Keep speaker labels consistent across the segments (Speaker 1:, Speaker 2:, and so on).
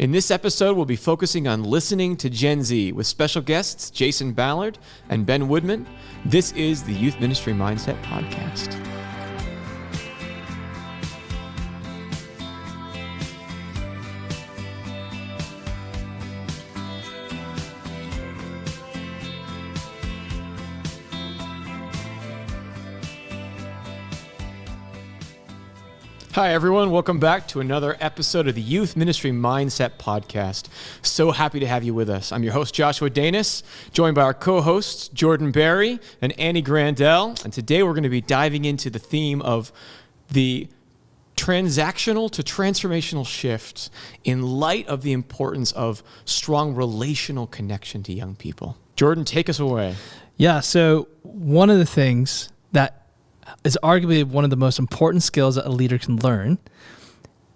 Speaker 1: In this episode, we'll be focusing on listening to Gen Z with special guests Jason Ballard and Ben Woodman. This is the Youth Ministry Mindset Podcast. Hi, everyone. Welcome back to another episode of the Youth Ministry Mindset Podcast. So happy to have you with us. I'm your host, Joshua Danis, joined by our co-hosts, Jordan Berry and Annie Grandel. And today we're going to be diving into the theme of the transactional to transformational shifts in light of the importance of strong relational connection to young people. Jordan, take us away.
Speaker 2: Yeah, so one of the things that is arguably one of the most important skills that a leader can learn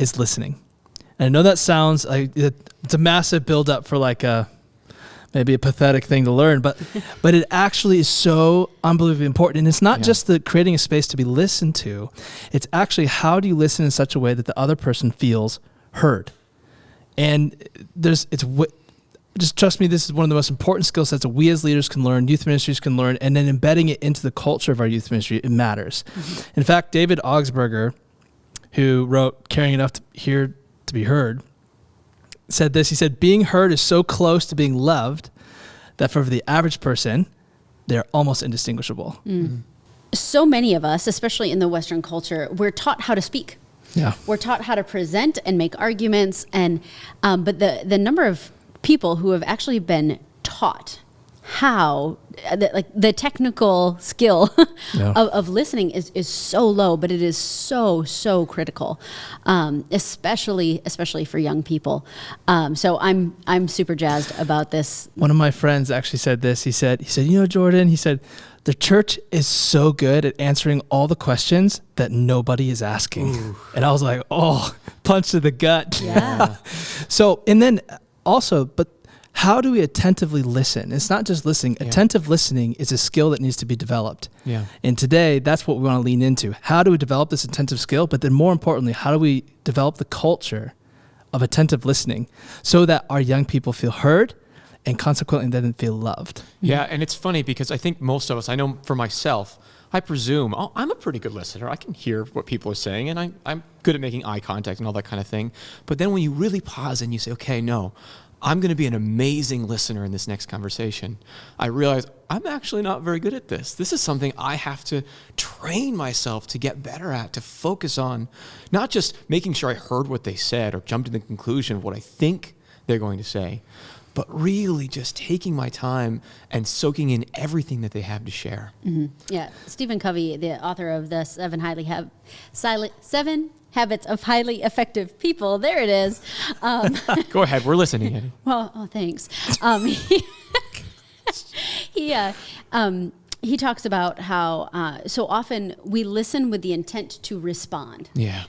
Speaker 2: is listening. And I know that sounds like it's a massive buildup for maybe a pathetic thing to learn, but it actually is so unbelievably important. And it's not just the creating a space to be listened to. It's actually how do you listen in such a way that the other person feels heard. And just trust me, this is one of the most important skill sets that we as leaders can learn, youth ministries can learn, and then embedding it into the culture of our youth ministry, it matters. Mm-hmm. In fact, David Augsburger, who wrote Caring Enough to Hear to Be Heard, said this. He said, being heard is so close to being loved that for the average person, they're almost indistinguishable.
Speaker 3: Mm-hmm. So many of us, especially in the Western culture, we're taught how to speak.
Speaker 2: Yeah. We're
Speaker 3: taught how to present and make arguments, and but the number of people who have actually been taught how, the technical skill of listening is so low, but it is so critical, especially for young people. So I'm super jazzed about this.
Speaker 2: One of my friends actually said this. He said, Jordan, the church is so good at answering all the questions that nobody is asking. Ooh. And I was like, punch to the gut.
Speaker 3: Yeah.
Speaker 2: So, and then also, but how do we attentively listen? It's not just listening. Yeah. Attentive listening is a skill that needs to be developed. Yeah. And today, that's what we want to lean into. How do we develop this attentive skill? But then more importantly, how do we develop the culture of attentive listening so that our young people feel heard and consequently then feel loved?
Speaker 1: Yeah, and it's funny because I think most of us, I know for myself, I presume, I'm a pretty good listener. I can hear what people are saying, and I'm good at making eye contact and all that kind of thing. But then when you really pause and you say, okay, no, I'm going to be an amazing listener in this next conversation, I realize I'm actually not very good at this. This is something I have to train myself to get better at, to focus on, not just making sure I heard what they said or jumped to the conclusion of what I think they're going to say, but really just taking my time and soaking in everything that they have to share.
Speaker 3: Mm-hmm. Yeah, Stephen Covey, the author of the Seven Habits of Highly Effective People. There it is.
Speaker 1: Go ahead, we're listening, Eddie.
Speaker 3: Well, thanks. He talks about how so often we listen with the intent to respond.
Speaker 2: Yeah.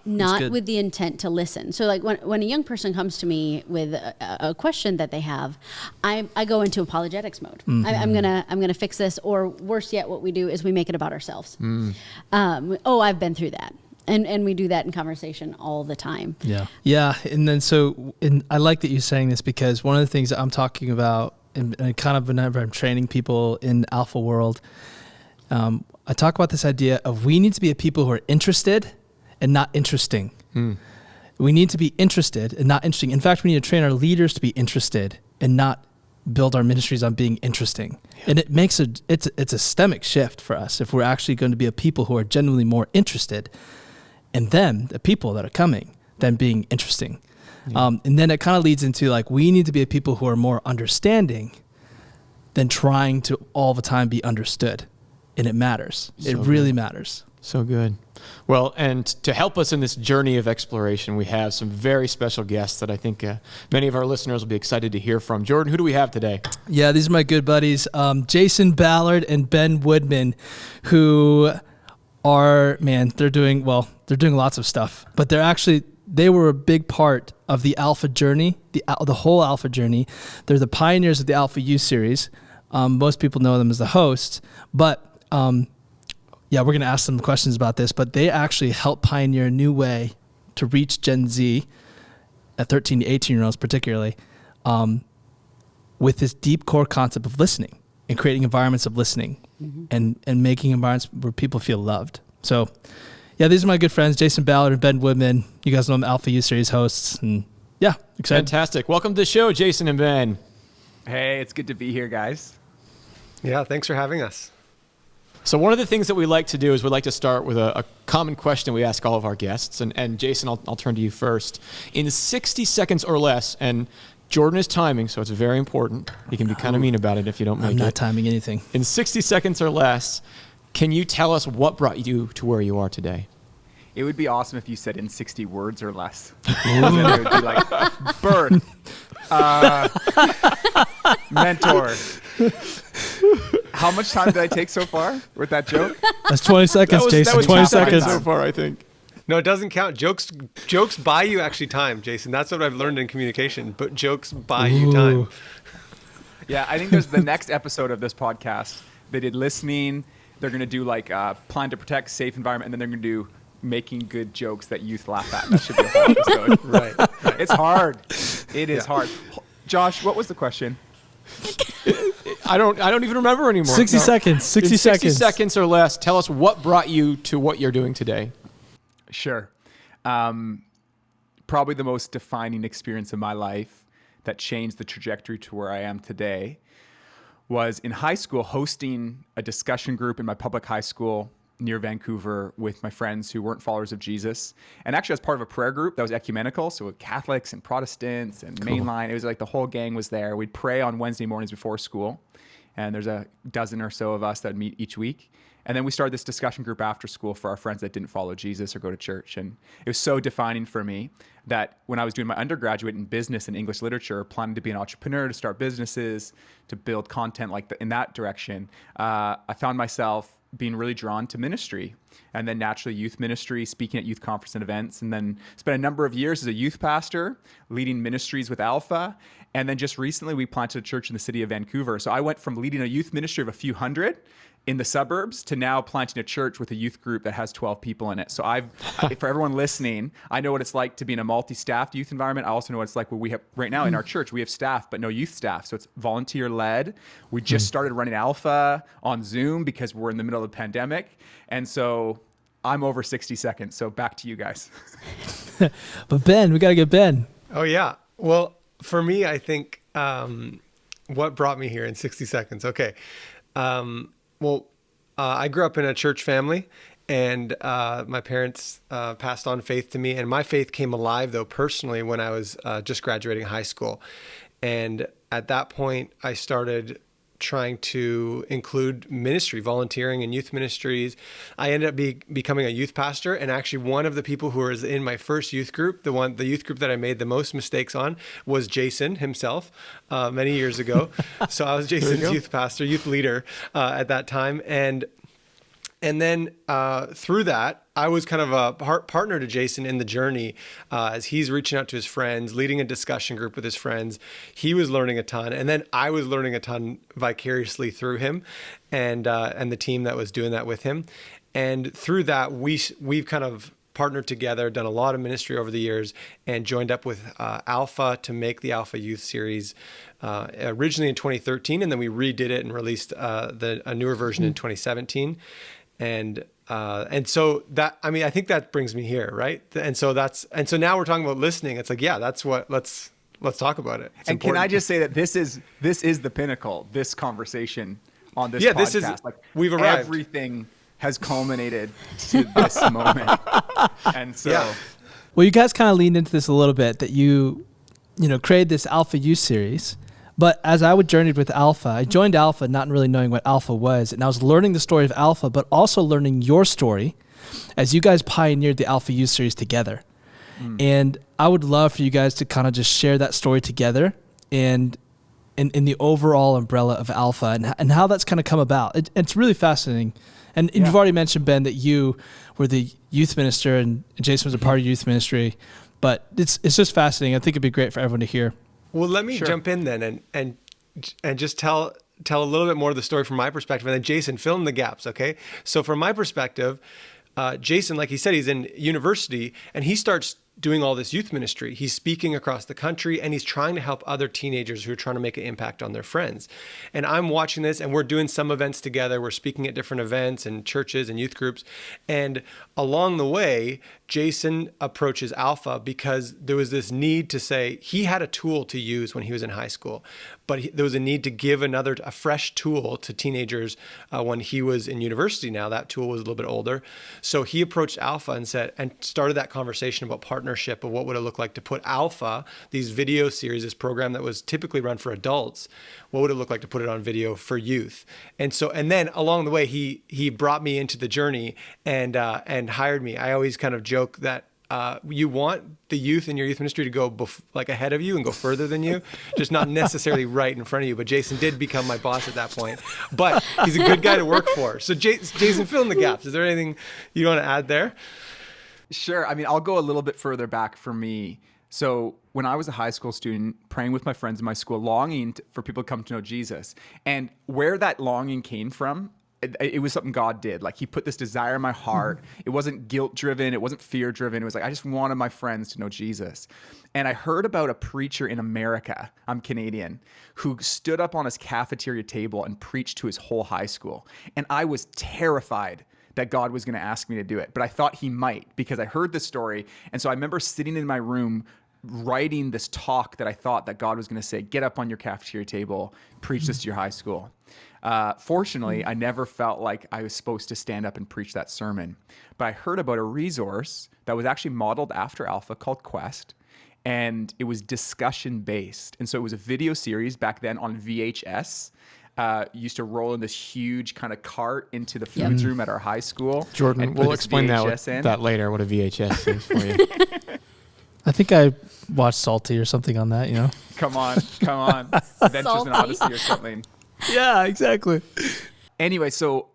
Speaker 3: Not with the intent to listen. So like when a young person comes to me with a question that they have, I go into apologetics mode. Mm-hmm. I'm gonna fix this, or worse yet, what we do is we make it about ourselves. Mm. I've been through that. And we do that in conversation all the time.
Speaker 2: Yeah. And then I like that you're saying this, because one of the things that I'm talking about, and kind of whenever I'm training people in Alpha world, I talk about this idea of we need to be a people who are interested and not interesting. Mm. We need to be interested and not interesting. In fact, we need to train our leaders to be interested and not build our ministries on being interesting. Yeah. And it makes it's a systemic shift for us if we're actually going to be a people who are genuinely more interested, and then the people that are coming, then being interesting. Yeah. And then it kind of leads into we need to be a people who are more understanding than trying to all the time be understood. And it matters. It really matters.
Speaker 1: So good. Well, and to help us in this journey of exploration, we have some very special guests that I think many of our listeners will be excited to hear from. Jordan, who do we have today?
Speaker 2: Yeah, these are my good buddies, Jason Ballard and Ben Woodman, who are, they're doing lots of stuff, but they were a big part of the Alpha journey, the whole Alpha journey. They're the pioneers of the Alpha U series. Most people know them as the hosts, but we're going to ask them questions about this, but they actually helped pioneer a new way to reach Gen Z at 13 to 18-year-olds particularly, with this deep core concept of listening and creating environments of listening and making environments where people feel loved. So, yeah, these are my good friends, Jason Ballard and Ben Woodman. You guys know them, Alpha Youth Series hosts. And yeah, excited.
Speaker 1: Fantastic. Welcome to the show, Jason and Ben.
Speaker 4: Hey, it's good to be here, guys.
Speaker 5: Yeah, thanks for having us.
Speaker 1: So one of the things that we like to do is we like to start with a common question we ask all of our guests. And Jason, I'll turn to you first. In 60 seconds or less, and Jordan is timing, so it's very important. You can be kind of mean about it if you don't make it.
Speaker 2: I'm not timing anything.
Speaker 1: In 60 seconds or less, can you tell us what brought you to where you are today?
Speaker 4: It would be awesome if you said in 60 words or less. Then it would be like birth, mentor. How much time did I take so far with that joke?
Speaker 2: That's 20 seconds, Jason.
Speaker 1: That was
Speaker 2: 20
Speaker 1: seconds
Speaker 2: seconds.
Speaker 1: so far, I think.
Speaker 5: No, it doesn't count. Jokes buy you actually time, Jason. That's what I've learned in communication. But jokes buy you time.
Speaker 4: Yeah, I think there's the next episode of this podcast. They did listening. They're going to do like plan to protect, safe environment, and then they're going to do making good jokes that youth laugh at. That should be a whole episode.
Speaker 5: Right.
Speaker 4: It's hard. It is hard. Josh, what was the question?
Speaker 1: I don't even remember anymore.
Speaker 2: 60 seconds. 60
Speaker 1: In 60
Speaker 2: seconds.
Speaker 1: seconds or less, tell us what brought you to what you're doing today.
Speaker 4: Sure. Probably the most defining experience of my life that changed the trajectory to where I am today was in high school hosting a discussion group in my public high school near Vancouver with my friends who weren't followers of Jesus. And actually I was part of a prayer group that was ecumenical. So with Catholics and Protestants and mainline, it was like the whole gang was there. We'd pray on Wednesday mornings before school. And there's a dozen or so of us that meet each week. And then we started this discussion group after school for our friends that didn't follow Jesus or go to church. And it was so defining for me that when I was doing my undergraduate in business and English literature, planning to be an entrepreneur, to start businesses, to build content in that direction, I found myself being really drawn to ministry, and then naturally youth ministry, speaking at youth conference and events, and then spent a number of years as a youth pastor, leading ministries with Alpha. And then just recently we planted a church in the city of Vancouver. So I went from leading a youth ministry of a few hundred in the suburbs to now planting a church with a youth group that has 12 people in it. So for everyone listening, I know what it's like to be in a multi-staffed youth environment. I also know what it's like where we have right now in our church, we have staff, but no youth staff. So it's volunteer led. We just started running Alpha on Zoom because we're in the middle of the pandemic. And so I'm over 60 seconds. So back to you guys.
Speaker 2: But Ben, we got to get Ben.
Speaker 5: Oh, yeah. Well, for me, I think what brought me here in 60 seconds. Okay. I grew up in a church family, and my parents passed on faith to me. And my faith came alive, though, personally, when I was just graduating high school. And at that point, I started trying to include ministry, volunteering in youth ministries. I ended up becoming a youth pastor, and actually one of the people who was in my first youth group, the youth group that I made the most mistakes on, was Jason himself many years ago. So I was Jason's youth pastor, youth leader at that time. And then through that, I was kind of a partner to Jason in the journey as he's reaching out to his friends, leading a discussion group with his friends. He was learning a ton, and then I was learning a ton vicariously through him, and the team that was doing that with him. And through that, we've kind of partnered together, done a lot of ministry over the years, and joined up with Alpha to make the Alpha Youth Series originally in 2013, and then we redid it and released a newer version in 2017. And so that, I mean, I think that brings me here, right? And so now we're talking about listening. It's like, yeah, that's what, let's talk about it. It's
Speaker 4: and
Speaker 5: important.
Speaker 4: can I just say that this is the pinnacle, this conversation on this
Speaker 5: Yeah,
Speaker 4: podcast.
Speaker 5: this is, we've arrived.
Speaker 4: Everything has culminated to this moment. And so,
Speaker 5: Yeah.
Speaker 2: Well, you guys kind of leaned into this a little bit, that you created this Alpha Youth Series. But as I journeyed with Alpha, I joined Alpha not really knowing what Alpha was. And I was learning the story of Alpha, but also learning your story as you guys pioneered the Alpha Youth Series together. And I would love for you guys to kind of just share that story together and in the overall umbrella of Alpha and how that's kind of come about. It's really fascinating. And you've already mentioned, Ben, that you were the youth minister and Jason was a part of youth ministry. But it's just fascinating. I think it'd be great for everyone to hear.
Speaker 5: Well, let me jump in then and just tell a little bit more of the story from my perspective, and then Jason, fill in the gaps, okay? So from my perspective, Jason, like he said, he's in university, and he starts doing all this youth ministry. He's speaking across the country, and he's trying to help other teenagers who are trying to make an impact on their friends. And I'm watching this, and we're doing some events together. We're speaking at different events and churches and youth groups. And along the way, Jason approaches Alpha because there was this need to say he had a tool to use when he was in high school, but there was a need to give a fresh tool to teenagers when he was in university. Now that tool was a little bit older. So he approached Alpha and started that conversation about partnership of what would it look like to put Alpha, these video series, this program that was typically run for adults, what would it look like to put it on video for youth? And then along the way, he brought me into the journey and hired me. I always kind of joke that you want the youth in your youth ministry to go ahead of you and go further than you, just not necessarily right in front of you. But Jason did become my boss at that point. But he's a good guy to work for. So Jason, fill in the gaps. Is there anything you want to add there?
Speaker 4: Sure. I mean, I'll go a little bit further back for me. So when I was a high school student, praying with my friends in my school, longing for people to come to know Jesus, and where that longing came from, it was something God did. Like he put this desire in my heart. It wasn't guilt driven. It wasn't fear driven. It was like, I just wanted my friends to know Jesus. And I heard about a preacher in America, I'm Canadian, who stood up on his cafeteria table and preached to his whole high school. And I was terrified that God was going to ask me to do it. But I thought he might because I heard this story. And so I remember sitting in my room writing this talk that I thought that God was going to say, get up on your cafeteria table, preach this to your high school. Fortunately, I never felt like I was supposed to stand up and preach that sermon. But I heard about a resource that was actually modeled after Alpha called Quest, and it was discussion based. And so it was a video series back then on VHS. Used to roll in this huge kind of cart into the foods room at our high school.
Speaker 1: Jordan, we'll explain that later, what a VHS is for you.
Speaker 2: I think I watched Salty or something on that,
Speaker 4: Come on. Adventures in Odyssey or something.
Speaker 2: Yeah, exactly.
Speaker 4: Anyway, so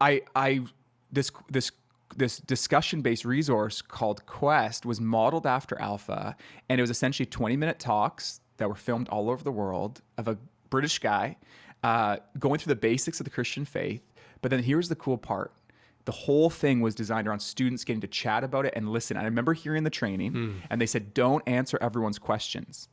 Speaker 4: this discussion-based resource called Quest was modeled after Alpha, and it was essentially 20-minute talks that were filmed all over the world of a British guy going through the basics of the Christian faith. But then here's the cool part. The whole thing was designed around students getting to chat about it and listen. I remember hearing the training, and they said, don't answer everyone's questions.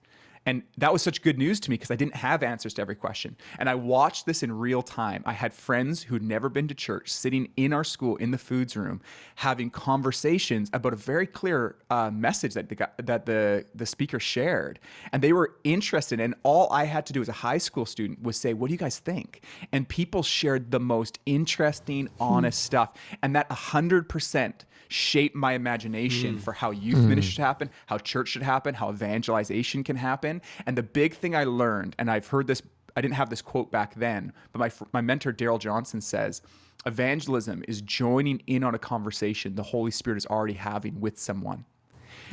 Speaker 4: And that was such good news to me because I didn't have answers to every question. And I watched this in real time. I had friends who'd never been to church sitting in our school in the foods room having conversations about a very clear message that the speaker shared. And they were interested. And all I had to do as a high school student was say, what do you guys think? And people shared the most interesting, honest stuff. And that 100% shaped my imagination for how youth ministry should happen, how church should happen, how evangelization can happen. And the big thing I learned, and I've heard this, I didn't have this quote back then, but my mentor, Daryl Johnson, says, evangelism is joining in on a conversation the Holy Spirit is already having with someone.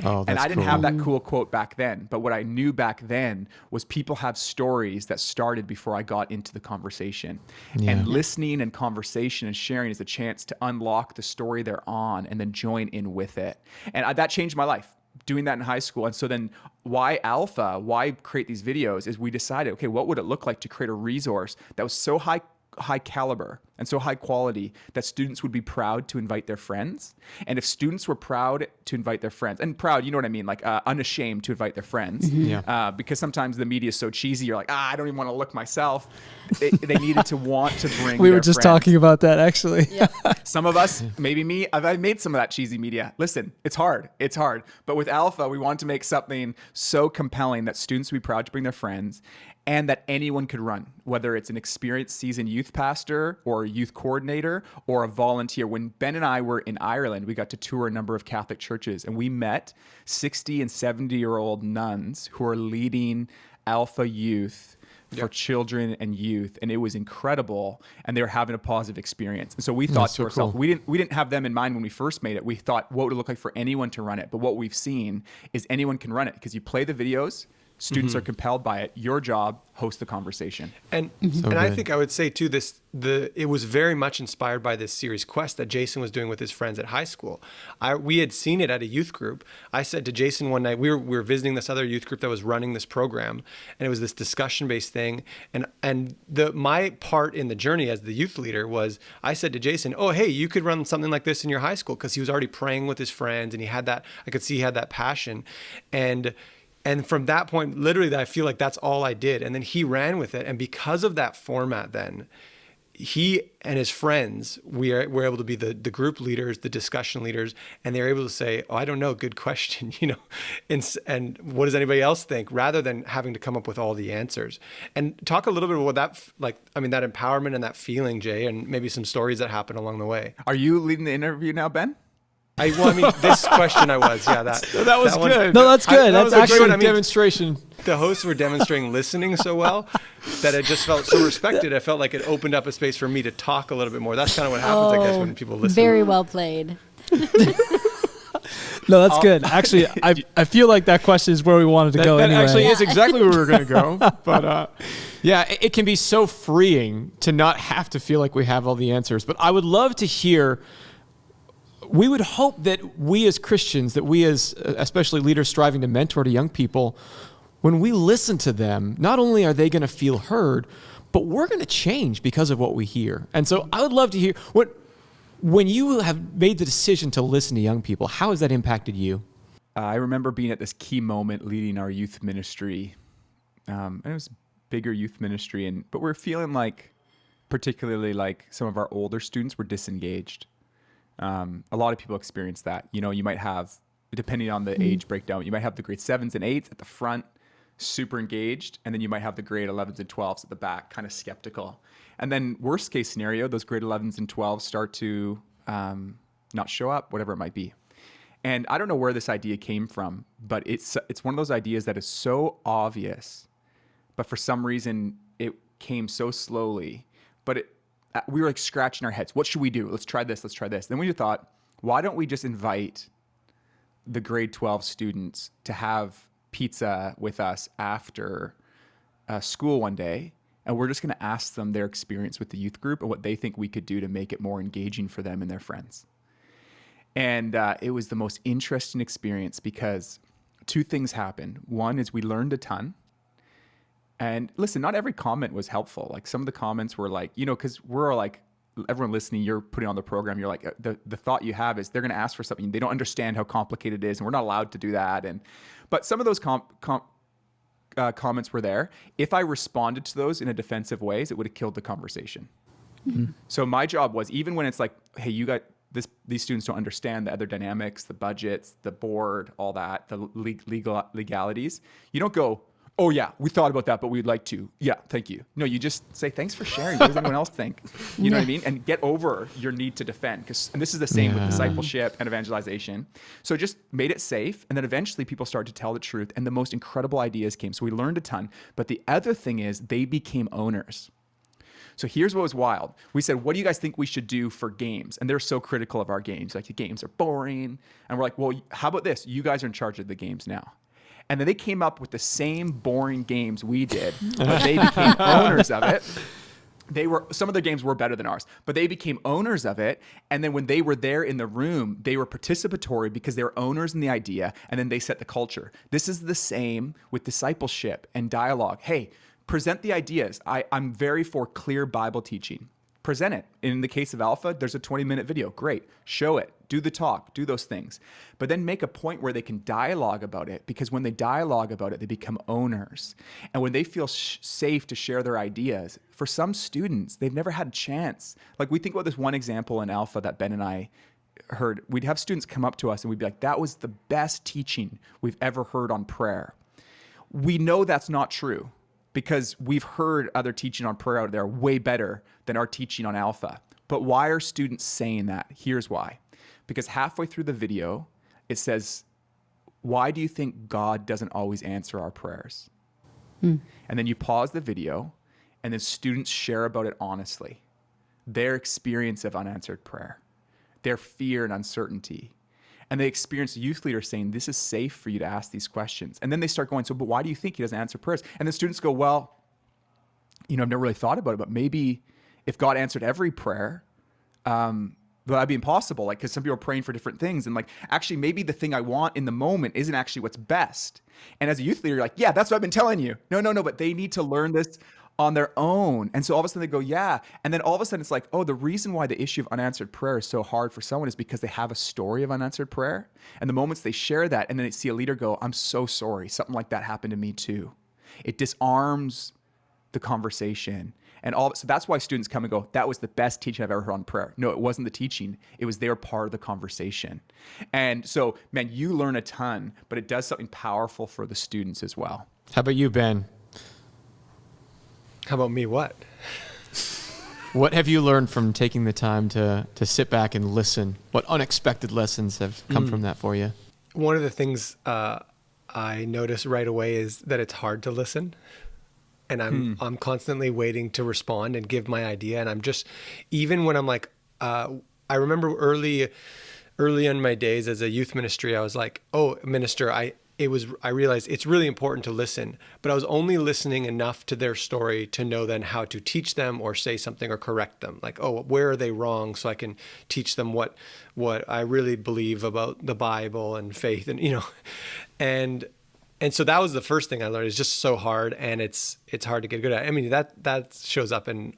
Speaker 1: Oh, that's
Speaker 4: and I didn't
Speaker 1: cool.
Speaker 4: have that cool quote back then, but what I knew back then was people have stories that started before I got into the conversation.
Speaker 1: Yeah.
Speaker 4: And listening and conversation and sharing is a chance to unlock the story they're on and then join in with it. And that changed my life, doing that in high school. And so then why Alpha, why create these videos is we decided, okay, what would it look like to create a resource that was so high caliber and so high quality that students would be proud to invite their friends. And if students were proud to invite their friends, and proud, you know what I mean, like unashamed to invite their friends, because sometimes the media is so cheesy, you're like, I don't even want to look myself. They needed to want to bring
Speaker 2: We
Speaker 4: their
Speaker 2: were just
Speaker 4: friends.
Speaker 2: talking about that, actually.
Speaker 4: Some of us, maybe me, I've made some of that cheesy media. Listen, it's hard. But with Alpha, we wanted to make something so compelling that students would be proud to bring their friends and that anyone could run, whether it's an experienced seasoned youth pastor or a youth coordinator or a volunteer. When Ben and I were in Ireland, we got to tour a number of Catholic churches, and we met 60 and 70-year-old nuns who are leading Alpha youth for children and youth, and it was incredible, and they were having a positive experience. And so we thought to ourselves, we didn't have them in mind when we first made it. We thought, what would it look like for anyone to run it? But what we've seen is anyone can run it because you play the videos, Students are compelled by it. Your job, host the conversation.
Speaker 5: And
Speaker 1: So
Speaker 5: I
Speaker 1: good.
Speaker 5: think I would say too, it was very much inspired by this series Quest that Jason was doing with his friends at high school. We had seen it at a youth group. I said to Jason one night, we were visiting this other youth group that was running this program, and it was this discussion-based thing. And my part in the journey as the youth leader was, I said to Jason, "Oh, hey, you could run something like this in your high school," because he was already praying with his friends, and I could see he had that passion. And from that point, literally, I feel like that's all I did. And then he ran with it. And because of that format, then he and his friends, were able to be the group leaders, the discussion leaders, and they're able to say, "Oh, I don't know, good question," and what does anybody else think, rather than having to come up with all the answers. And talk a little bit about that, that empowerment and that feeling, Jay, and maybe some stories that happened along the way.
Speaker 4: Are you leading the interview now, Ben?
Speaker 5: This question I was, yeah.
Speaker 1: That was
Speaker 5: that one-
Speaker 1: good.
Speaker 2: No, that's good.
Speaker 1: That was
Speaker 2: That's
Speaker 1: a great
Speaker 2: actually-
Speaker 1: demonstration.
Speaker 5: The hosts were demonstrating listening so well that it just felt so respected. I felt like it opened up a space for me to talk a little bit more. That's kind of what happens, I guess, when people listen.
Speaker 3: Very well played.
Speaker 2: No, that's good. Actually, I feel like that question is where we wanted to go
Speaker 1: That
Speaker 2: anyway.
Speaker 1: actually is exactly where we were going to go. But yeah, it can be so freeing to not have to feel like we have all the answers. But I would love to hear. We would hope that we as Christians, that we as especially leaders striving to mentor to young people, when we listen to them, not only are they going to feel heard, but we're going to change because of what we hear. And so I would love to hear when you have made the decision to listen to young people, how has that impacted you?
Speaker 4: I remember being at this key moment leading our youth ministry. And it was bigger youth ministry, but we're feeling like, particularly like some of our older students were disengaged. A lot of people experience that. You might have, depending on the age breakdown, you might have the grade 7s and 8s at the front, super engaged, and then you might have the grade 11s and 12s at the back, kind of skeptical. And then worst case scenario, those grade 11s and 12s start to not show up, whatever it might be. And I don't know where this idea came from, but it's one of those ideas that is so obvious, but for some reason it came so slowly. But we were like scratching our heads. What should we do? Let's try this. Let's try this. Then we thought, why don't we just invite the grade 12 students to have pizza with us after school one day? And we're just going to ask them their experience with the youth group and what they think we could do to make it more engaging for them and their friends. And it was the most interesting experience because two things happened. One is we learned a ton. And listen, not every comment was helpful. Like some of the comments were like, because we're like, everyone listening, you're putting on the program, you're like, the thought you have is they're going to ask for something. They don't understand how complicated it is, and we're not allowed to do that. But some of those comments were there. If I responded to those in a defensive ways, it would have killed the conversation. Mm-hmm. So my job was, even when it's like, hey, you got this, these students don't understand the other dynamics, the budgets, the board, all that, the legalities. You don't go, "Oh yeah, we thought about that, but we'd like to. Yeah, thank you." No, you just say, "Thanks for sharing. What does anyone else think?" You know what I mean? And get over your need to defend. And this is the same with discipleship and evangelization. So just made it safe. And then eventually people started to tell the truth, and the most incredible ideas came. So we learned a ton. But the other thing is they became owners. So here's what was wild. We said, "What do you guys think we should do for games?" And they're so critical of our games. Like, the games are boring. And we're like, "Well, how about this? You guys are in charge of the games now." And then they came up with the same boring games we did, but they became owners of it. Some of their games were better than ours, but they became owners of it. And then when they were there in the room, they were participatory because they were owners in the idea, and then they set the culture. This is the same with discipleship and dialogue. Hey, present the ideas. I'm very for clear Bible teaching. Present it. In the case of Alpha, there's a 20-minute video. Great. Show it. Do the talk. Do those things. But then make a point where they can dialogue about it, because when they dialogue about it, they become owners. And when they feel safe to share their ideas, for some students, they've never had a chance. Like, we think about this one example in Alpha that Ben and I heard. We'd have students come up to us and we'd be like, "That was the best teaching we've ever heard on prayer." We know that's not true, because we've heard other teaching on prayer out there way better than our teaching on Alpha. But why are students saying that? Here's why. Because halfway through the video, it says, "Why do you think God doesn't always answer our prayers?" And then you pause the video, and then students share about it honestly. Their experience of unanswered prayer, their fear and uncertainty. And they experience a youth leader saying, this is safe for you to ask these questions. And then they start going, so, but why do you think he doesn't answer prayers? And the students go, well, I've never really thought about it, but maybe if God answered every prayer, that'd be impossible. Like, because some people are praying for different things. And like, actually, maybe the thing I want in the moment isn't actually what's best. And as a youth leader, you're like, yeah, that's what I've been telling you. No, but they need to learn this on their own. And so all of a sudden they go, yeah. And then all of a sudden it's like, oh, the reason why the issue of unanswered prayer is so hard for someone is because they have a story of unanswered prayer. And the moments they share that, and then they see a leader go, I'm so sorry, something like that happened to me too. It disarms the conversation. And so that's why students come and go, that was the best teaching I've ever heard on prayer. No, it wasn't the teaching. It was their part of the conversation. And so, man, you learn a ton, but it does something powerful for the students as well.
Speaker 1: How about you, Ben?
Speaker 5: How about me? What?
Speaker 1: What have you learned from taking the time to sit back and listen? What unexpected lessons have come from that for you?
Speaker 5: One of the things I notice right away is that it's hard to listen. And I'm constantly waiting to respond and give my idea. And I'm just, even when I'm like, I remember early in my days as a youth ministry, I was like, oh, minister, I realized it's really important to listen, but I was only listening enough to their story to know then how to teach them or say something or correct them. Like, oh, where are they wrong? So I can teach them what I really believe about the Bible and faith and, and so that was the first thing I learned. It's just so hard, and it's hard to get good at. I mean, that shows up in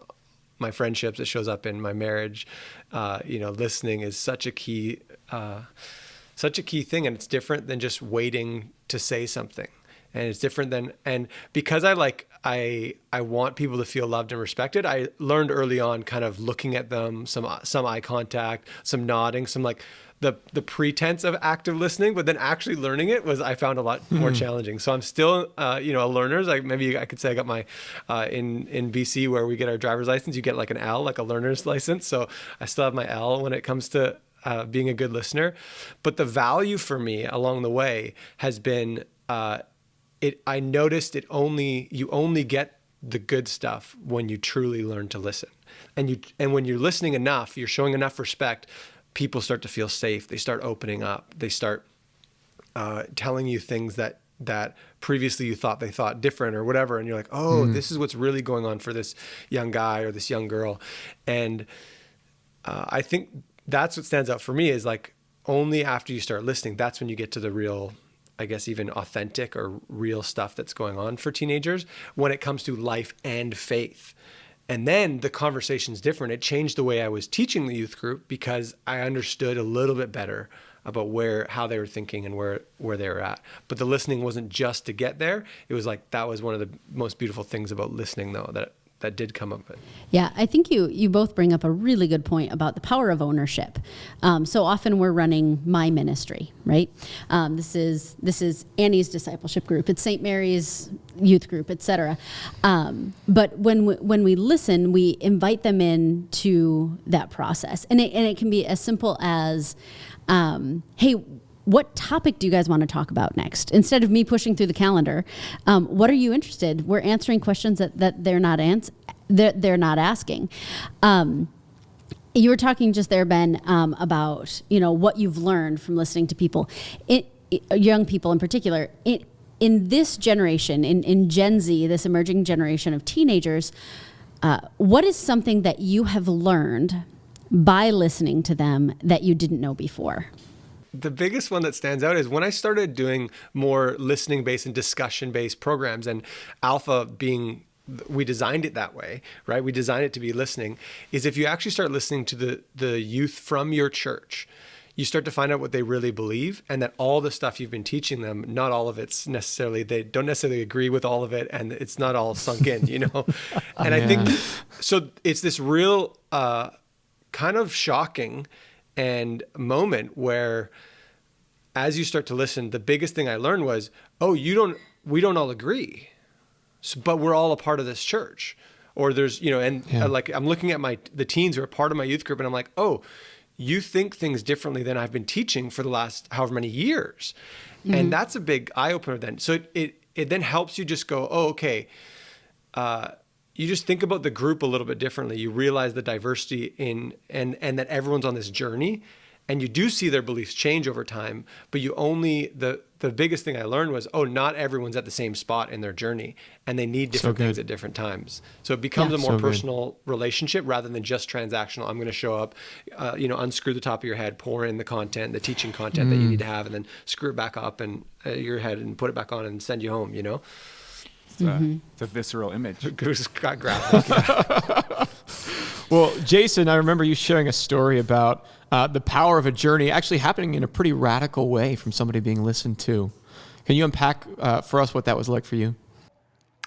Speaker 5: my friendships. It shows up in my marriage. Listening is such a key thing, and it's different than just waiting to say something. And it's different than, and because I want people to feel loved and respected, I learned early on kind of looking at them, some eye contact, some nodding, some like the pretense of active listening, but then actually learning it I found a lot more challenging. So I'm still, a learner. Like maybe I could say I got my, in BC where we get our driver's license, you get like an L, like a learner's license. So I still have my L when it comes to being a good listener. But the value for me along the way has been, I noticed you only get the good stuff when you truly learn to listen. And when you're listening enough, you're showing enough respect, people start to feel safe. They start opening up. They start telling you things that previously you thought they thought different or whatever. And you're like, oh, this is what's really going on for this young guy or this young girl. And I think that's what stands out for me is like only after you start listening, that's when you get to the real, I guess, even authentic or real stuff that's going on for teenagers when it comes to life and faith. And then the conversation's different. It changed the way I was teaching the youth group because I understood a little bit better about how they were thinking and where they were at. But the listening wasn't just to get there. It was like, that was one of the most beautiful things about listening though, that did come up.
Speaker 3: Yeah, I think you both bring up a really good point about the power of ownership. So often we're running my ministry, right? This is Annie's discipleship group. It's St. Mary's youth group, etc. But when we listen, we invite them into that process, and it can be as simple as, hey, what topic do you guys want to talk about next? Instead of me pushing through the calendar, what are you interested? We're answering questions that they're not they're not asking. You were talking just there, Ben, about what you've learned from listening to people, young people in particular. In this generation, in Gen Z, this emerging generation of teenagers, what is something that you have learned by listening to them that you didn't know before?
Speaker 5: The biggest one that stands out is when I started doing more listening-based and discussion-based programs, and Alpha we designed it that way, right? We designed it to be listening, is if you actually start listening to the youth from your church, you start to find out what they really believe, and that all the stuff you've been teaching them, not all of it's necessarily, they don't necessarily agree with all of it, and it's not all sunk in, And I think, so it's this real kind of shocking and moment where as you start to listen, the biggest thing I learned was, we don't all agree, but we're all a part of this church. Or there's, like I'm looking at the teens who are part of my youth group, and I'm like, oh, you think things differently than I've been teaching for the last however many years. Mm-hmm. And that's a big eye opener then. So it then helps you just go, oh, okay. You just think about the group a little bit differently. You realize the diversity and that everyone's on this journey. And you do see their beliefs change over time, but you only, the biggest thing I learned was, not everyone's at the same spot in their journey, and they need different things at different times. So it becomes a more personal relationship rather than just transactional. I'm going to show up, unscrew the top of your head, pour in the content, the teaching content that you need to have, and then screw it back up and your head and put it back on and send you home,
Speaker 4: It's a visceral image.
Speaker 5: Goose got graphic.
Speaker 1: Well, Jason, I remember you sharing a story about the power of a journey actually happening in a pretty radical way from somebody being listened to. Can you unpack for us what that was like for you?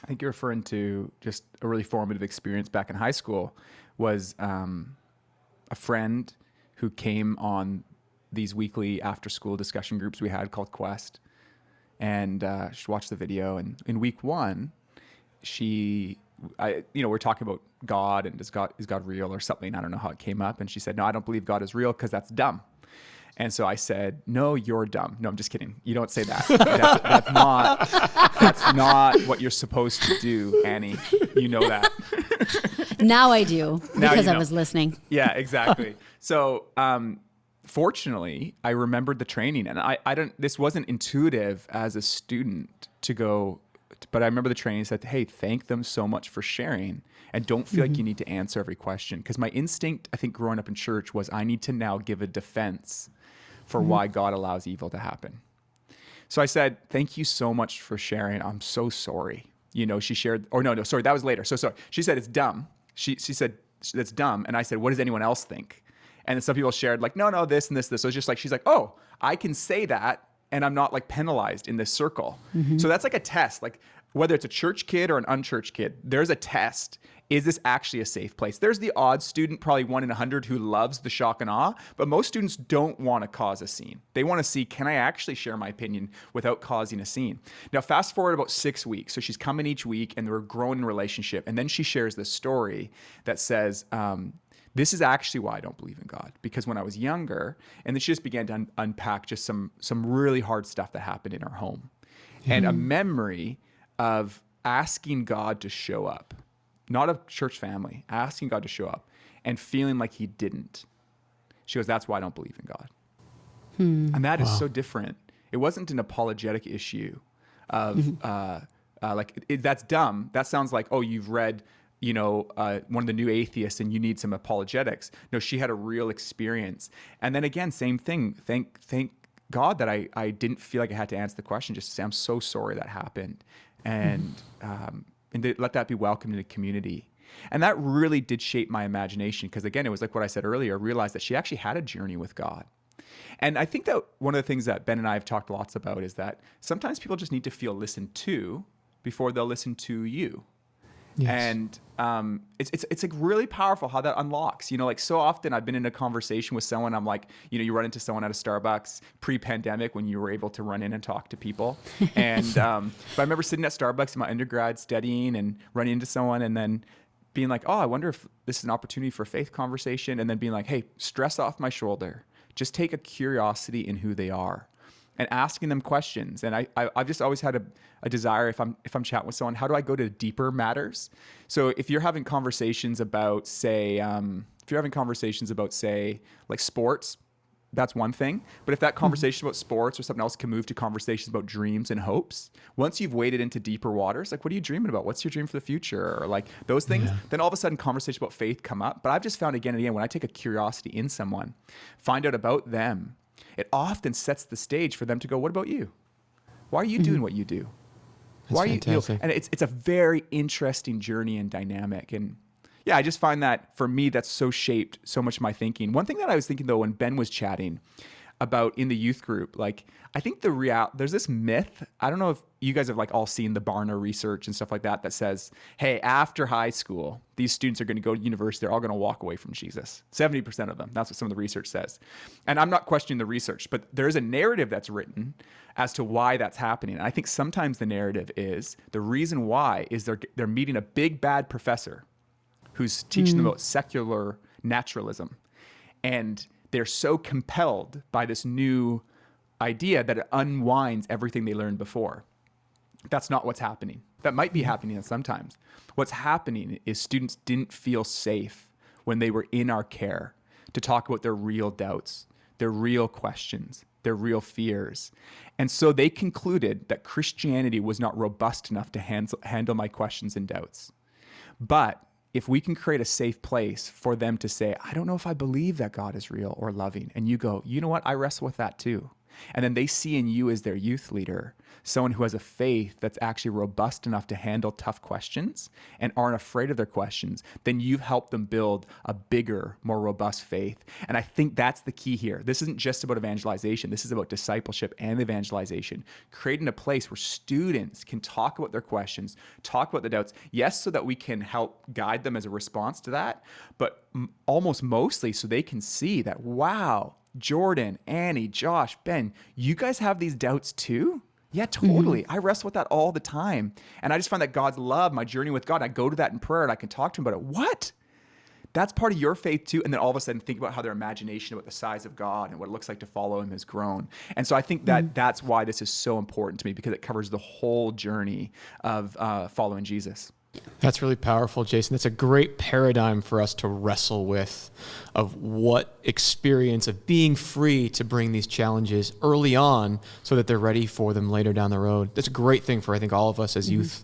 Speaker 4: I think you're referring to just a really formative experience back in high school. Was a friend who came on these weekly after-school discussion groups we had called Quest, and she watched the video. And in week one, we're talking about God and is God real or something. I don't know how it came up. And she said, no, I don't believe God is real because that's dumb. And so I said, no, you're dumb. No, I'm just kidding. You don't say that. That's not what you're supposed to do, Annie. You know that.
Speaker 3: Now I do, because I was listening.
Speaker 4: Yeah, exactly. So fortunately, I remembered the training, and this wasn't intuitive as a student to go, but I remember the training said, hey, thank them so much for sharing, and don't feel like you need to answer every question. Because my instinct, I think, growing up in church was I need to now give a defense for why God allows evil to happen. So I said, thank you so much for sharing. I'm so sorry. She shared, sorry, that was later. So sorry. She said, it's dumb. She said, that's dumb. And I said, what does anyone else think? And then some people shared like, no, this and this. So it's just like, she's like, oh, I can say that, and I'm not like penalized in this circle. So that's like a test. Like whether it's a church kid or an unchurched kid, there's a test. Is this actually a safe place? There's the odd student, probably 1 in 100, who loves the shock and awe, but most students don't want to cause a scene. They want to see, can I actually share my opinion without causing a scene? Now, fast forward about 6 weeks. So she's coming each week, and we're growing in relationship. And then she shares this story that says, this is actually why I don't believe in God, because when I was younger, and then she just began to unpack just some really hard stuff that happened in her home, and a memory of asking God to show up, not a church family, asking God to show up and feeling like he didn't. She goes, that's why I don't believe in God. And that is so different. It wasn't an apologetic issue of that's dumb. That sounds like, oh, you've read one of the new atheists and you need some apologetics. No, she had a real experience. And then again, same thing. Thank God that I didn't feel like I had to answer the question, just to say, I'm so sorry that happened. And let that be welcomed in the community. And that really did shape my imagination, because again, it was like what I said earlier, I realized that she actually had a journey with God. And I think that one of the things that Ben and I have talked lots about is that sometimes people just need to feel listened to before they'll listen to you. Yes. And it's like really powerful how that unlocks. Like so often I've been in a conversation with someone, I'm like, you run into someone at a Starbucks pre-pandemic when you were able to run in and talk to people. And but I remember sitting at Starbucks in my undergrad studying and running into someone and then being like, oh, I wonder if this is an opportunity for faith conversation. And then being like, hey, stress off my shoulder. Just take a curiosity in who they are. And asking them questions. And I've just always had a desire, if I'm chatting with someone, how do I go to deeper matters? So if you're having conversations about, say, like sports, that's one thing. But if that conversation about sports or something else can move to conversations about dreams and hopes, once you've waded into deeper waters, like, what are you dreaming about? What's your dream for the future? Or like those things, then all of a sudden conversations about faith come up. But I've just found again and again, when I take a curiosity in someone, find out about them, it often sets the stage for them to go, what about you? Why are you doing what you do? Why are you, and it's a very interesting journey and dynamic. And yeah, I just find that for me, that's so shaped so much of my thinking. One thing that I was thinking though, when Ben was chatting about in the youth group, like, I think there's this myth. I don't know if you guys have like all seen the Barna research and stuff like that says, hey, after high school, these students are going to go to university. They're all going to walk away from Jesus. 70% of them. That's what some of the research says. And I'm not questioning the research, but there's a narrative that's written as to why that's happening. And I think sometimes the narrative is the reason why is they're meeting a big bad professor who's teaching them about secular naturalism. And they're so compelled by this new idea that it unwinds everything they learned before. That's not what's happening. That might be happening sometimes. What's happening is students didn't feel safe when they were in our care to talk about their real doubts, their real questions, their real fears. And so they concluded that Christianity was not robust enough to handle my questions and doubts. But if we can create a safe place for them to say, I don't know if I believe that God is real or loving, and you go, you know what, I wrestle with that too. And then they see in you as their youth leader, someone who has a faith that's actually robust enough to handle tough questions and aren't afraid of their questions, then you've helped them build a bigger, more robust faith. And I think that's the key here. This isn't just about evangelization. This is about discipleship and evangelization, creating a place where students can talk about their questions, talk about the doubts, yes, so that we can help guide them as a response to that, but almost mostly so they can see that, wow, Jordan, Annie, Josh, Ben, you guys have these doubts too? Yeah, totally. I wrestle with that all the time. And I just find that God's love, my journey with God, I go to that in prayer and I can talk to him about it. What? That's part of your faith too. And then all of a sudden think about how their imagination about the size of God and what it looks like to follow him has grown. And so I think that that's why this is so important to me, because it covers the whole journey of following Jesus.
Speaker 1: That's really powerful, Jason. That's a great paradigm for us to wrestle with, of what experience of being free to bring these challenges early on so that they're ready for them later down the road. That's a great thing for, I think, all of us as youth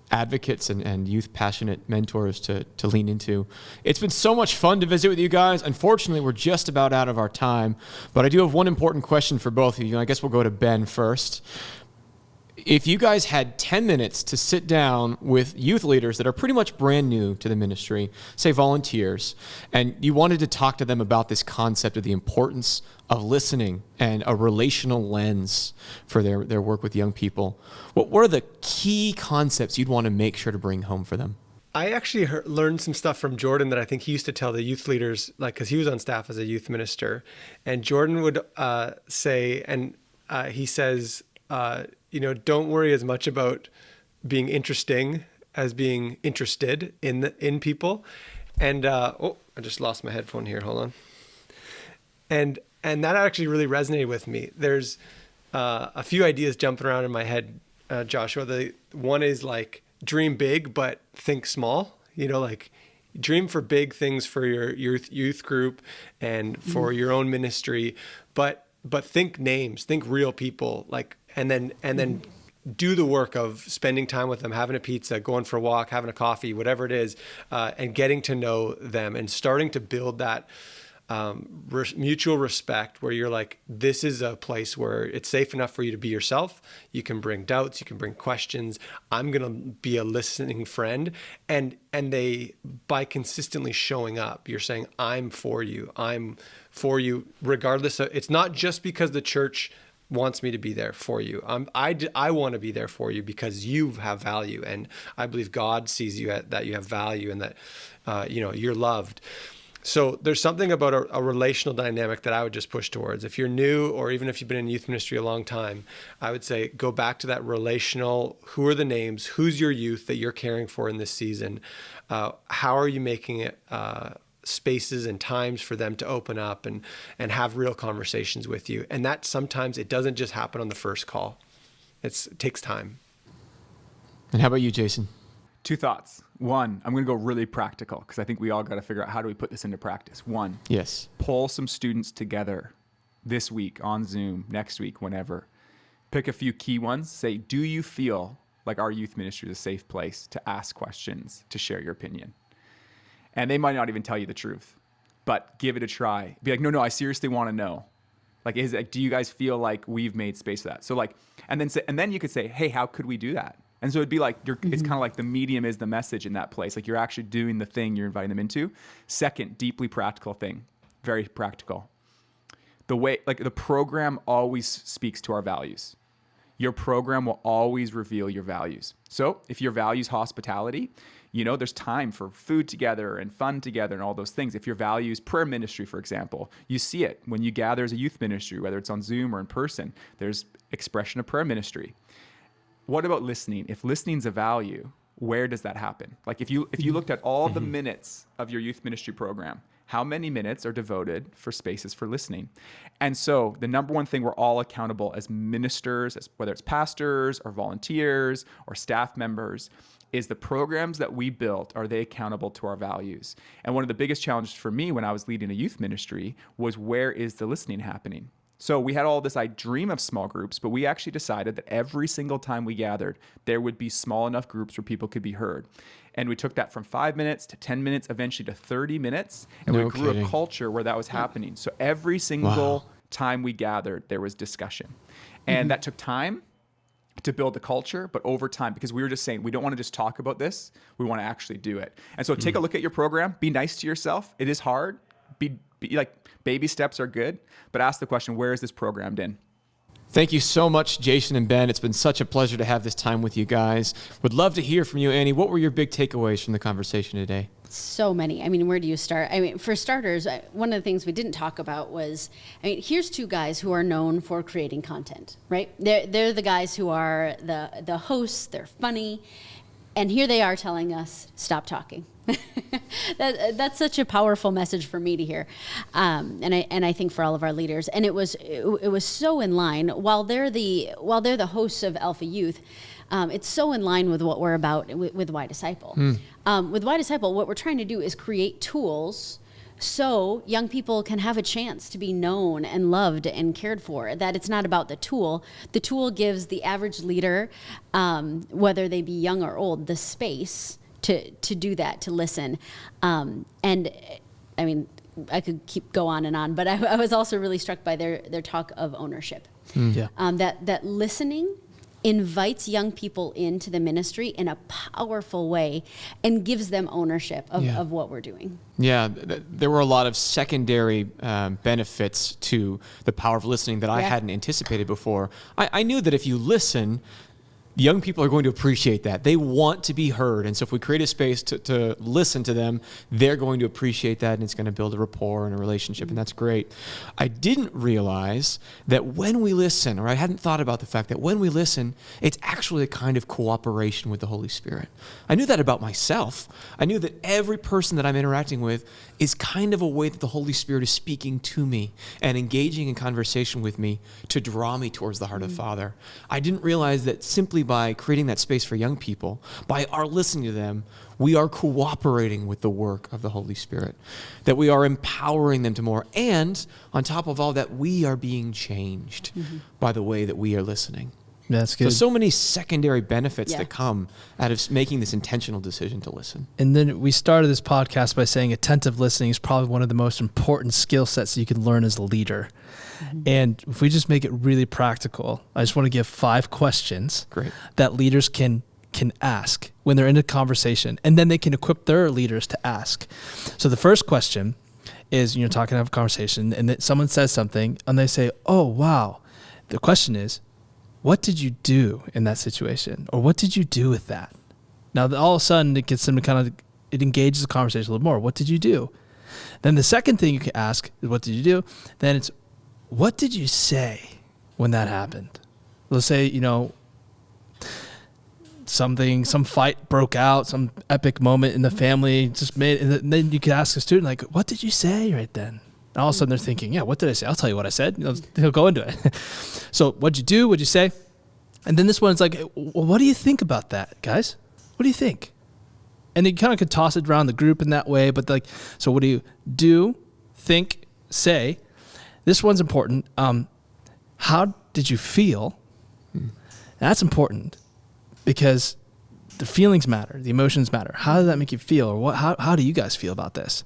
Speaker 1: advocates and youth passionate mentors to lean into. It's been so much fun to visit with you guys. Unfortunately, we're just about out of our time, but I do have one important question for both of you. I guess we'll go to Ben first. If you guys had 10 minutes to sit down with youth leaders that are pretty much brand new to the ministry, say volunteers, and you wanted to talk to them about this concept of the importance of listening and a relational lens for their work with young people, what are the key concepts you'd want to make sure to bring home for them?
Speaker 5: I actually learned some stuff from Jordan that I think he used to tell the youth leaders, like, because he was on staff as a youth minister. And Jordan would say, and he says, don't worry as much about being interesting as being interested in people. And I just lost my headphone here. Hold on. And that actually really resonated with me. There's a few ideas jumping around in my head, Joshua. The one is like, dream big, but think small. Like, dream for big things for your youth group and for your own ministry, but think names, think real people, like, and then do the work of spending time with them, having a pizza, going for a walk, having a coffee, whatever it is, and getting to know them and starting to build that mutual respect where you're like, this is a place where it's safe enough for you to be yourself. You can bring doubts, you can bring questions. I'm going to be a listening friend. And they, by consistently showing up, you're saying, I'm for you regardless of, it's not just because the church wants me to be there for you. I want to be there for you because you have value. And I believe God sees you that you have value and that, you're loved. So there's something about a relational dynamic that I would just push towards. If you're new, or even if you've been in youth ministry a long time, I would say go back to that relational. Who are the names? Who's your youth that you're caring for in this season? How are you making it spaces and times for them to open up and have real conversations with you? And that sometimes it doesn't just happen on the first call. It takes time.
Speaker 1: And how about you, Jason?
Speaker 4: 2 thoughts. One, I'm going to go really practical because I think we all got to figure out, how do we put this into practice? One,
Speaker 1: yes,
Speaker 4: pull some students together this week on Zoom, next week, whenever. Pick a few key ones. Say, do you feel like our youth ministry is a safe place to ask questions, to share your opinion? And they might not even tell you the truth, but give it a try. Be like, no, I seriously want to know. Like, do you guys feel like we've made space for that? So like, and then you could say, hey, how could we do that? And so it'd be like, it's kind of like the medium is the message in that place. Like, you're actually doing the thing you're inviting them into. Second, deeply practical thing, very practical. The program always speaks to our values. Your program will always reveal your values. So if your value's hospitality, there's time for food together and fun together and all those things. If your value's prayer ministry, for example, you see it when you gather as a youth ministry, whether it's on Zoom or in person, there's expression of prayer ministry. What about listening? If listening's a value, where does that happen? Like, if you looked at all the minutes of your youth ministry program, how many minutes are devoted for spaces for listening. And so the number one thing we're all accountable as ministers, as whether it's pastors or volunteers or staff members, is the programs that we built, are they accountable to our values? And one of the biggest challenges for me when I was leading a youth ministry was, where is the listening happening? So we had all this dream of small groups, but we actually decided that every single time we gathered, there would be small enough groups where people could be heard. And we took that from 5 minutes to 10 minutes, eventually to 30 minutes. And we grew a culture where that was happening. So every single time we gathered, there was discussion. And that took time to build the culture, but over time, because we were just saying, we don't want to just talk about this, we want to actually do it. And so take a look at your program, be nice to yourself. It is hard. Be like, baby steps are good, but ask the question, where is this programmed in?
Speaker 1: Thank you so much, Jason and Ben. It's been such a pleasure to have this time with you guys. Would love to hear from you, Annie. What were your big takeaways from the conversation today?
Speaker 3: So many. I mean, where do you start? I mean, for starters, one of the things we didn't talk about was, I mean, here's two guys who are known for creating content, right? They're the guys who are the hosts. They're funny. And here they are telling us, stop talking. That's such a powerful message for me to hear, and I think for all of our leaders. And it was so in line. While they're the hosts of Alpha Youth, it's so in line with what we're about with YDisciple. With YDisciple, what we're trying to do is create tools so young people can have a chance to be known and loved and cared for. That it's not about the tool. The tool gives the average leader, whether they be young or old, the space to do that, to listen. And I mean, I could go on and on, but I was also really struck by their talk of ownership. That listening invites young people into the ministry in a powerful way and gives them ownership of what we're doing.
Speaker 1: Yeah, there were a lot of secondary benefits to the power of listening that I hadn't anticipated before. I knew that if you listen, young people are going to appreciate that. They want to be heard. And so if we create a space to listen to them, they're going to appreciate that, and it's going to build a rapport and a relationship, and that's great. I didn't realize that when we listen, or I hadn't thought about the fact that when we listen, it's actually a kind of cooperation with the Holy Spirit. I knew that about myself. I knew that every person that I'm interacting with is kind of a way that the Holy Spirit is speaking to me and engaging in conversation with me to draw me towards the heart of the Father. I didn't realize that simply by creating that space for young people, by our listening to them, we are cooperating with the work of the Holy Spirit, that we are empowering them to more, and on top of all that, we are being changed by the way that we are listening.
Speaker 2: That's good.
Speaker 1: So many secondary benefits that come out of making this intentional decision to listen.
Speaker 2: And then we started this podcast by saying attentive listening is probably one of the most important skill sets that you can learn as a leader. And if we just make it really practical, I just want to give 5 questions that leaders can ask when they're in a conversation, and then they can equip their leaders to ask. So the first question is, you're talking to have a conversation, and then someone says something, and they say, "Oh, wow." The question is, what did you do in that situation? Or what did you do with that? Now, all of a sudden, it gets them to it engages the conversation a little more. What did you do? Then the second thing you can ask is, what did you do? Then it's, what did you say when that happened? Let's say, some fight broke out, some epic moment in the family just made, and then you could ask a student, like, what did you say right then? And all of a sudden they're thinking, what did I say? I'll tell you what I said. He'll go into it. So what'd you do? What'd you say? And then this one's like, well, what do you think about that, guys? What do you think? And you kind of could toss it around the group in that way. But so what do you do, think, say? This one's important. How did you feel? That's important because the feelings matter, the emotions matter. How did that make you feel? Or how do you guys feel about this?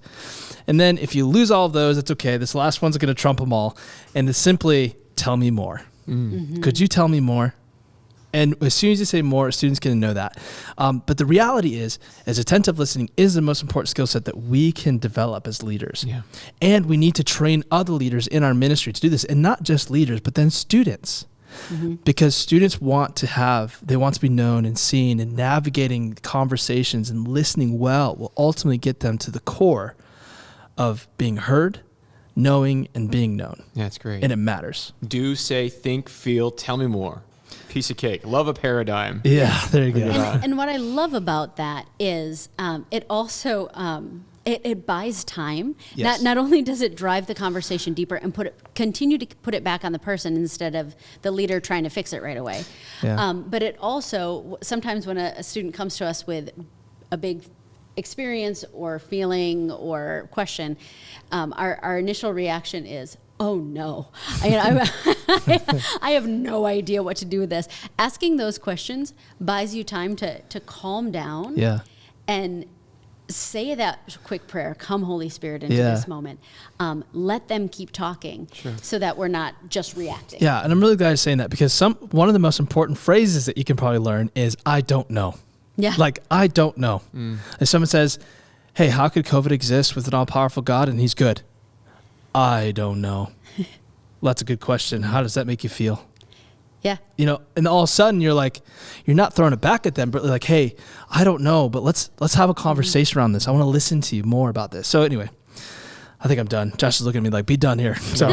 Speaker 2: And then if you lose all of those, it's okay. This last one's going to trump them all. And it's simply, tell me more. Could you tell me more? And as soon as you say more, students can know that. But the reality is attentive listening is the most important skill set that we can develop as leaders. And we need to train other leaders in our ministry to do this. And not just leaders, but then students. Because students want to be known and seen, and navigating conversations and listening well will ultimately get them to the core of being heard, knowing, and being known.
Speaker 1: Yeah, that's great.
Speaker 2: And it matters.
Speaker 1: Do, say, think, feel, tell me more. Piece of cake. Love a paradigm.
Speaker 2: Yeah, there you go.
Speaker 3: And what I love about that is it also It buys time.
Speaker 2: Yes.
Speaker 3: Not only does it drive the conversation deeper and continue to put it back on the person instead of the leader trying to fix it right away.
Speaker 2: Yeah.
Speaker 3: But it also, sometimes when a student comes to us with a big experience or feeling or question, our initial reaction is, oh no, I have no idea what to do with this. Asking those questions buys you time to calm down.
Speaker 2: Yeah.
Speaker 3: And say that quick prayer, come Holy Spirit into
Speaker 2: Yeah.
Speaker 3: this moment. Let them keep talking so that we're not just reacting.
Speaker 2: Yeah, and I'm really glad you're saying that, because one of the most important phrases that you can probably learn is, I don't know.
Speaker 3: Yeah.
Speaker 2: Like, I don't know. If someone says, hey, how could COVID exist with an all-powerful God and he's good? I don't know. Well, that's a good question. How does that make you feel?
Speaker 3: Yeah.
Speaker 2: You know, and all of a sudden you're not throwing it back at them, but like, hey, I don't know, but let's have a conversation around this. I want to listen to you more about this. So anyway, I think I'm done. Josh is looking at me like, be done here. So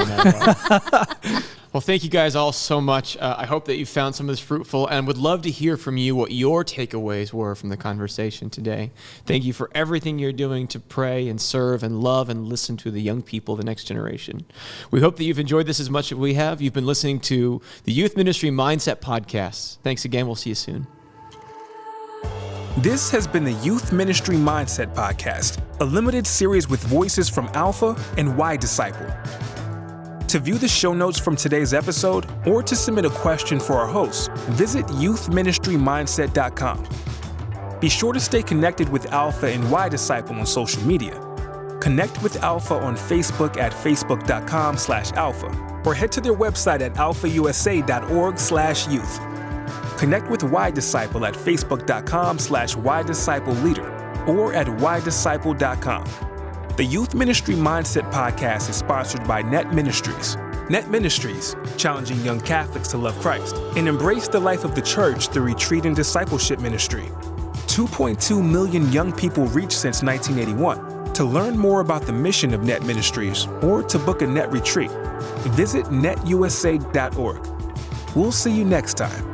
Speaker 1: Well, thank you guys all so much. I hope that you found some of this fruitful, and would love to hear from you what your takeaways were from the conversation today. Thank you for everything you're doing to pray and serve and love and listen to the young people, the next generation. We hope that you've enjoyed this as much as we have. You've been listening to the Youth Ministry Mindset Podcast. Thanks again. We'll see you soon.
Speaker 6: This has been the Youth Ministry Mindset Podcast, a limited series with voices from Alpha and YDisciple. To view the show notes from today's episode or to submit a question for our hosts, visit youthministrymindset.com. Be sure to stay connected with Alpha and YDisciple on social media. Connect with Alpha on Facebook at facebook.com/alpha or head to their website at alphausa.org/youth. Connect with YDisciple at facebook.com/YDiscipleLeader or at ydisciple.com. The Youth Ministry Mindset Podcast is sponsored by Net Ministries. Net Ministries, challenging young Catholics to love Christ and embrace the life of the church through retreat and discipleship ministry. 2.2 million young people reached since 1981. To learn more about the mission of Net Ministries or to book a Net retreat, visit netusa.org. We'll see you next time.